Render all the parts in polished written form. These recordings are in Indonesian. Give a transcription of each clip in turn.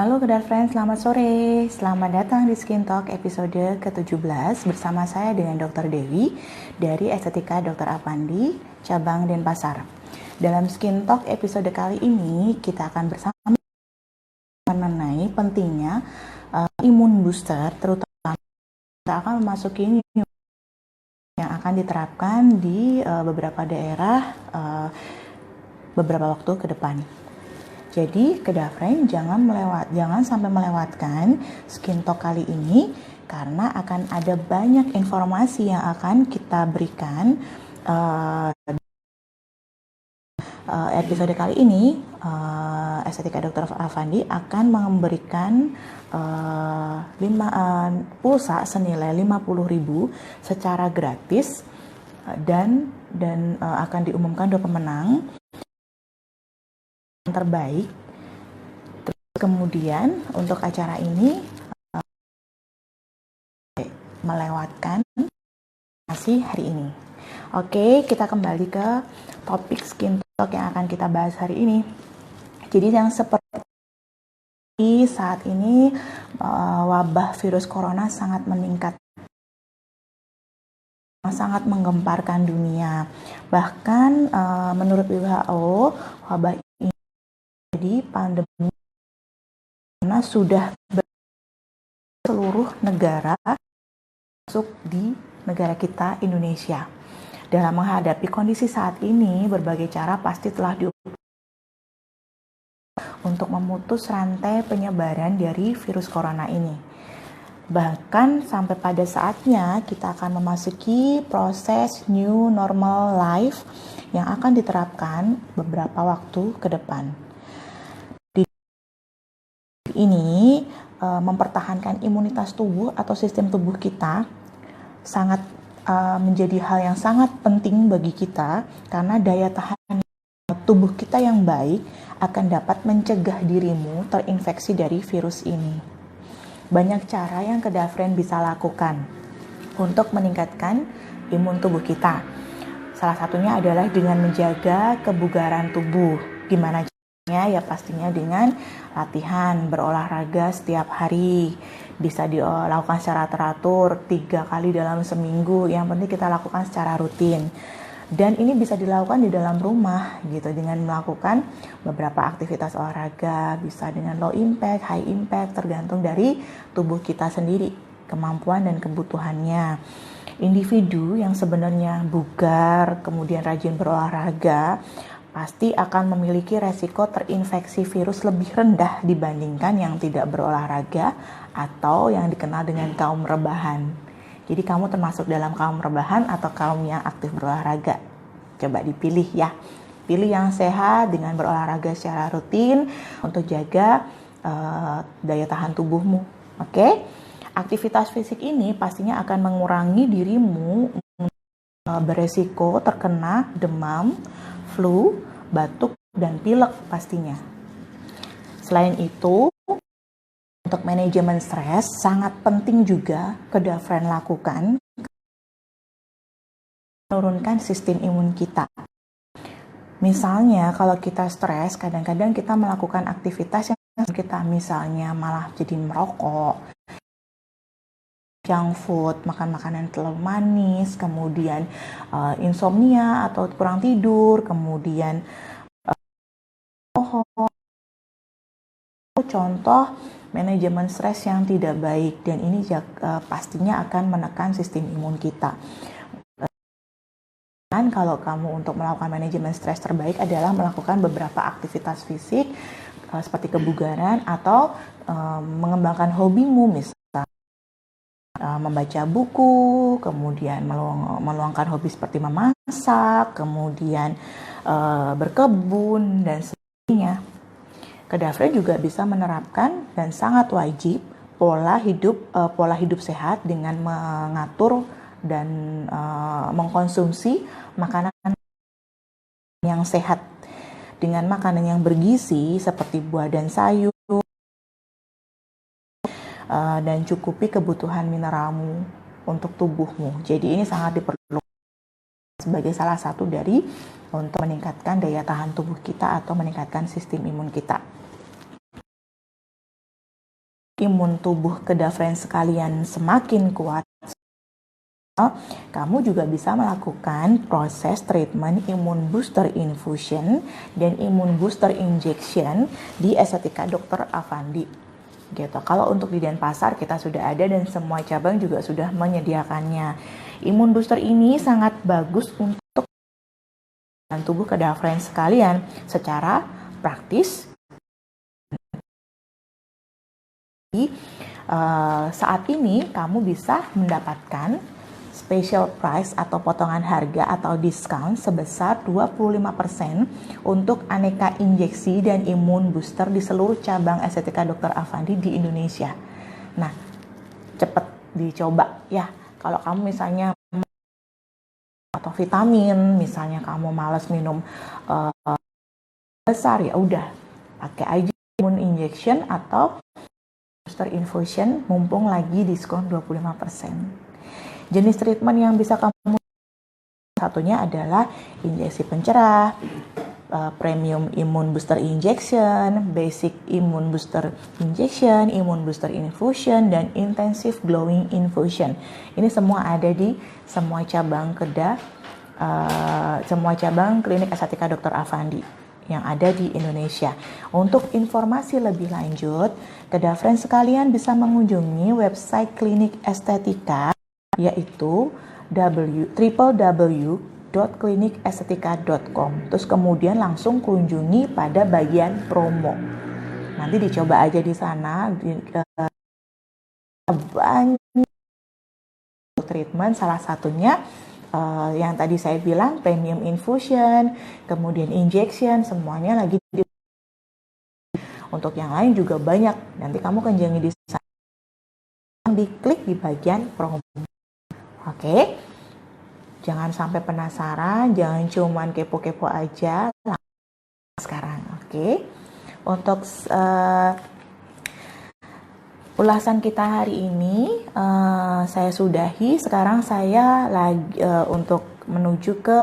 Halo Kedar Friends, selamat sore. Selamat datang di Skin Talk episode ke-17 bersama saya dengan Dr. Dewi dari Estetika Dr. Apandi, cabang Denpasar. Dalam Skin Talk episode kali ini kita akan bersama mengenai pentingnya imun booster, terutama kita akan memasuki yang akan diterapkan di beberapa daerah beberapa waktu ke depan. Jadi, Kedafren jangan sampai melewatkan Skin Talk kali ini karena akan ada banyak informasi yang akan kita berikan. Episode kali ini Estetika Dr. Afandi akan memberikan pulsa senilai 50.000 secara gratis dan akan diumumkan 2 pemenang terbaik. Terus kemudian untuk acara ini melewatkan masih hari ini. Oke, kita kembali ke topik Skin Talk yang akan kita bahas hari ini. Jadi yang seperti saat ini wabah virus corona sangat meningkat, sangat menggemparkan dunia. Bahkan menurut WHO wabah ini jadi pandemi karena sudah seluruh negara masuk di negara kita Indonesia. Dalam menghadapi kondisi saat ini, berbagai cara pasti telah diupayakan untuk memutus rantai penyebaran dari virus corona ini. Bahkan sampai pada saatnya kita akan memasuki proses new normal life yang akan diterapkan beberapa waktu ke depan. Ini mempertahankan imunitas tubuh atau sistem tubuh kita sangat menjadi hal yang sangat penting bagi kita karena daya tahan tubuh kita yang baik akan dapat mencegah dirimu terinfeksi dari virus ini. Banyak cara yang Kedafren bisa lakukan untuk meningkatkan imun tubuh kita. Salah satunya adalah dengan menjaga kebugaran tubuh. Gimana caranya? Ya pastinya dengan latihan, berolahraga setiap hari. Bisa dilakukan secara teratur 3 kali dalam seminggu. Yang penting kita lakukan secara rutin. Dan ini bisa dilakukan di dalam rumah gitu dengan melakukan beberapa aktivitas olahraga, bisa dengan low impact, high impact tergantung dari tubuh kita sendiri, kemampuan dan kebutuhannya. Individu yang sebenarnya bugar, kemudian rajin berolahraga, pasti akan memiliki resiko terinfeksi virus lebih rendah dibandingkan yang tidak berolahraga atau yang dikenal dengan kaum rebahan. Jadi kamu termasuk dalam kaum rebahan atau kaum yang aktif berolahraga? Coba dipilih ya. Pilih yang sehat dengan berolahraga secara rutin untuk jaga daya tahan tubuhmu. Oke? Aktivitas fisik ini pastinya akan mengurangi dirimu beresiko terkena demam, flu, batuk, dan pilek pastinya. Selain itu, untuk manajemen stres sangat penting juga Kedafren lakukan menurunkan sistem imun kita. Misalnya kalau kita stres, kadang-kadang kita melakukan aktivitas yang kita misalnya malah jadi merokok, junk food, makan makanan terlalu manis, kemudian insomnia atau kurang tidur, kemudian contoh manajemen stres yang tidak baik, dan ini pastinya akan menekan sistem imun kita. Dan kalau kamu untuk melakukan manajemen stres terbaik adalah melakukan beberapa aktivitas fisik seperti kebugaran atau mengembangkan hobimu, misalnya membaca buku, kemudian meluangkan hobi seperti memasak, kemudian berkebun, dan sebagainya. Kedafren juga bisa menerapkan dan sangat wajib pola hidup sehat dengan mengatur dan mengkonsumsi makanan yang sehat dengan makanan yang bergizi seperti buah dan sayur, dan cukupi kebutuhan mineralmu untuk tubuhmu. Jadi ini sangat diperlukan sebagai salah satu dari untuk meningkatkan daya tahan tubuh kita atau meningkatkan sistem imun kita. imun tubuh kedafren sekalian semakin kuat, kamu juga bisa melakukan proses treatment imun booster infusion dan imun booster injection di Estetika Dr. Affandi. Gitu. Kalau untuk di Denpasar kita sudah ada dan semua cabang juga sudah menyediakannya. Imun booster ini sangat bagus untuk tubuh kedafren sekalian secara praktis. Saat ini kamu bisa mendapatkan special price atau potongan harga atau diskon sebesar 25% untuk aneka injeksi dan imun booster di seluruh cabang Estetika Dr. Affandi di Indonesia. Nah, cepet dicoba ya. Kalau kamu misalnya atau vitamin, misalnya kamu malas minum besar, ya udah pakai aja imun injection atau booster infusion mumpung lagi diskon 25%. Jenis treatment yang bisa kamu satunya adalah injeksi pencerah, premium immune booster injection, basic immune booster injection, immune booster infusion, dan intensive glowing infusion. Ini semua ada di semua cabang semua cabang klinik Estetika Dr. Affandi yang ada di Indonesia. Untuk informasi lebih lanjut, kedafren sekalian bisa mengunjungi website klinik estetika yaitu www.klinikestetika.com. Terus kemudian langsung kunjungi pada bagian promo. Nanti dicoba aja di sana. Banyak treatment, salah satunya yang tadi saya bilang premium infusion, kemudian injection, semuanya lagi untuk yang lain juga banyak. Nanti kamu kunjungi di sana, diklik di bagian promo. Oke, jangan sampai penasaran, jangan cuman kepo-kepo aja. Sekarang, oke. Untuk ulasan kita hari ini saya sudahi. Sekarang saya lagi untuk menuju ke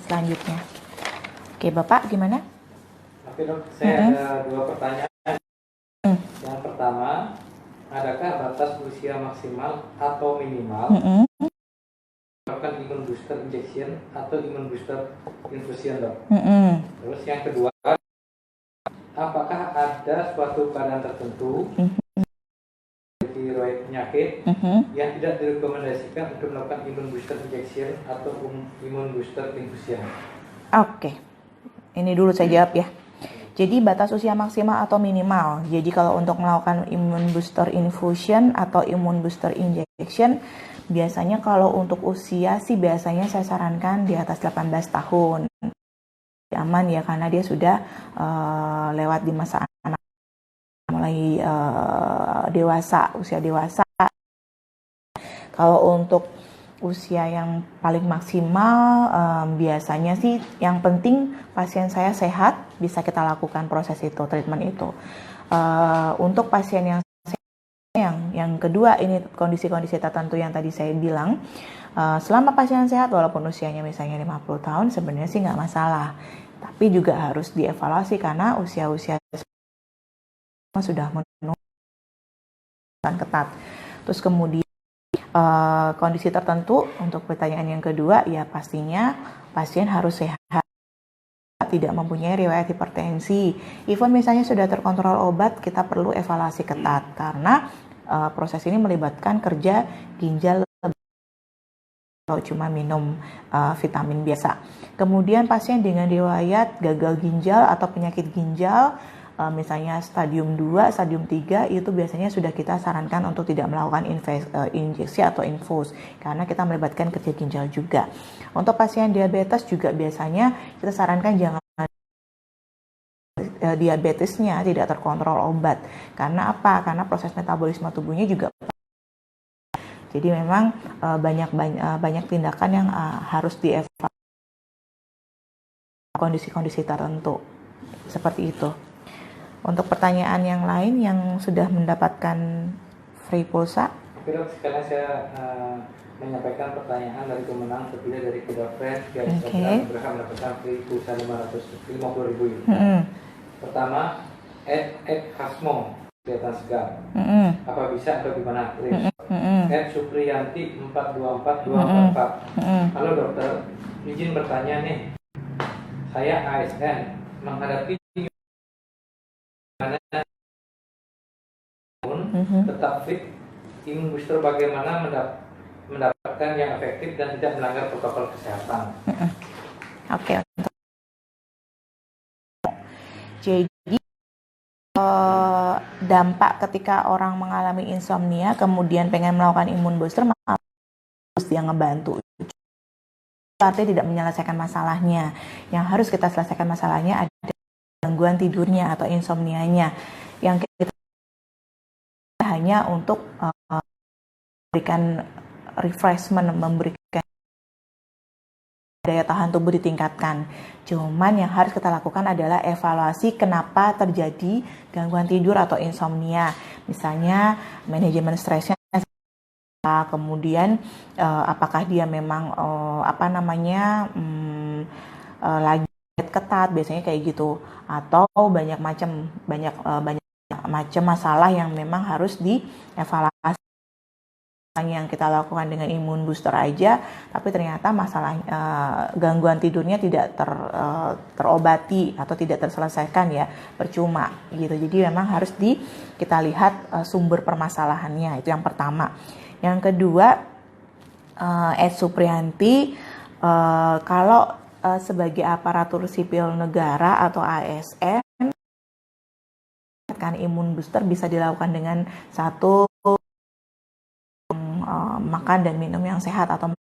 selanjutnya. Oke, Bapak gimana? Oke dok, saya ada dua pertanyaan. Yang pertama, adakah batas usia maksimal atau minimal melakukan imun booster injection atau imun booster infusion dok? Terus yang kedua, apakah ada suatu keadaan tertentu tiroid penyakit yang tidak direkomendasikan untuk melakukan imun booster injection atau imun booster infusion? Oke, ini dulu saya jawab ya. Jadi batas usia maksimal atau minimal. Jadi kalau untuk melakukan imun booster infusion atau imun booster injection, biasanya kalau untuk usia sih biasanya saya sarankan di atas 18 tahun. Aman ya, karena dia sudah lewat di masa anak, mulai dewasa, usia dewasa. Kalau untuk usia yang paling maksimal biasanya sih yang penting pasien saya sehat, bisa kita lakukan proses itu, treatment itu. Untuk pasien yang sehat, yang kedua ini kondisi-kondisi tertentu yang tadi saya bilang, selama pasien sehat walaupun usianya misalnya 50 tahun sebenarnya sih nggak masalah, tapi juga harus dievaluasi karena usia-usia sudah menunjukkan ketat. Terus kemudian kondisi tertentu untuk pertanyaan yang kedua ya pastinya pasien harus sehat, tidak mempunyai riwayat hipertensi. Even misalnya sudah terkontrol obat, kita perlu evaluasi ketat karena proses ini melibatkan kerja ginjal kalau cuma minum vitamin biasa. Kemudian pasien dengan riwayat gagal ginjal atau penyakit ginjal misalnya stadium 2, stadium 3 itu biasanya sudah kita sarankan untuk tidak melakukan injeksi atau infus karena kita melibatkan kerja ginjal juga. Untuk pasien diabetes juga biasanya kita sarankan jangan diabetesnya tidak terkontrol obat. Karena apa? Karena proses metabolisme tubuhnya juga. Jadi memang banyak tindakan yang harus dievaluasi kondisi-kondisi tertentu. Seperti itu. Untuk pertanyaan yang lain yang sudah mendapatkan free pulsa. Oke dok, sekarang saya menyampaikan pertanyaan dari pemenang terpilih dari kedafren yang berhak mendapatkan free pulsa 550.000 ini. Pertama, Ed Hasmo. kelihatan segar. Apa bisa atau gimana? Supriyanti 424244. Halo dokter, izin bertanya nih. Saya ASN menghadapi tetap fit, imun booster bagaimana mendapatkan yang efektif dan tidak melanggar protokol kesehatan. Oke. Jadi dampak ketika orang mengalami insomnia kemudian pengen melakukan imun booster, maka harus dia ngebantu. Artinya tidak menyelesaikan masalahnya. Yang harus kita selesaikan masalahnya ada gangguan tidurnya atau insomnianya. Yang kita hanya untuk memberikan refreshment, memberikan daya tahan tubuh ditingkatkan. Cuman yang harus kita lakukan adalah evaluasi kenapa terjadi gangguan tidur atau insomnia. Misalnya manajemen stresnya, kemudian apakah dia memang lagi ketat, biasanya kayak gitu, atau banyak macam masalah yang memang harus dievaluasi. Yang kita lakukan dengan imun booster aja, tapi ternyata masalah gangguan tidurnya tidak terobati atau tidak terselesaikan, ya percuma gitu. Jadi memang harus kita lihat sumber permasalahannya, itu yang pertama. Yang kedua, Supriyanti, kalau sebagai aparatur sipil negara atau ASN, kan imun booster bisa dilakukan dengan satu, makan dan minum yang sehat atau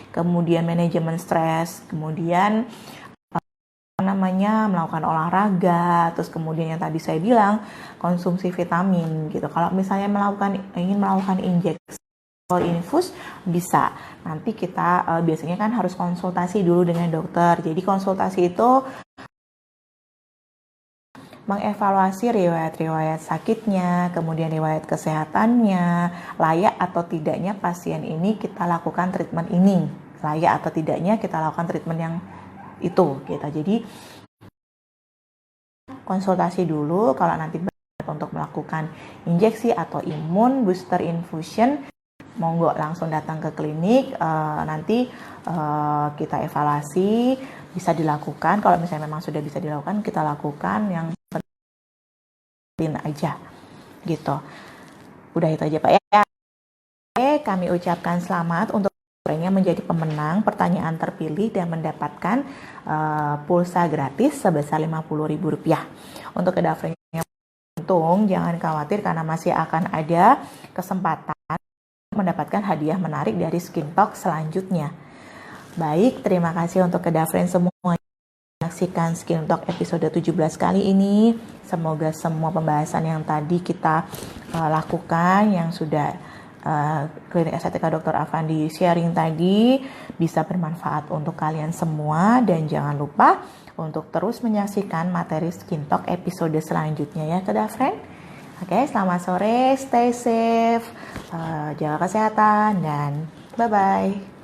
kemudian manajemen stres, kemudian melakukan olahraga, terus kemudian yang tadi saya bilang konsumsi vitamin gitu. Kalau misalnya ingin melakukan injeksi infus, bisa. Nanti kita biasanya kan harus konsultasi dulu dengan dokter. Jadi konsultasi itu mengevaluasi riwayat-riwayat sakitnya, kemudian riwayat kesehatannya, layak atau tidaknya pasien ini kita lakukan treatment ini, layak atau tidaknya kita lakukan treatment yang itu gitu. Jadi konsultasi dulu. Kalau nanti untuk melakukan injeksi atau imun booster infusion, monggo langsung datang ke klinik, nanti kita evaluasi, bisa dilakukan. Kalau misalnya memang sudah bisa dilakukan, kita lakukan yang aja gitu. Udah itu aja Pak ya. Oke, kami ucapkan selamat untuk yang menjadi pemenang pertanyaan terpilih dan mendapatkan pulsa gratis sebesar Rp50.000. Untuk kedaftarannya untung, jangan khawatir karena masih akan ada kesempatan mendapatkan hadiah menarik dari Skin Talk selanjutnya. Baik, terima kasih untuk kedaftaran semua. Saksikan Skin Talk episode 17 kali ini. Semoga semua pembahasan yang tadi kita lakukan, yang sudah Klinik Estetika Dr. Afandi sharing tadi, bisa bermanfaat untuk kalian semua. Dan jangan lupa untuk terus menyaksikan materi Skin Talk episode selanjutnya ya, kedaftaran. Oke, selamat sore, stay safe, jaga kesehatan, dan bye-bye.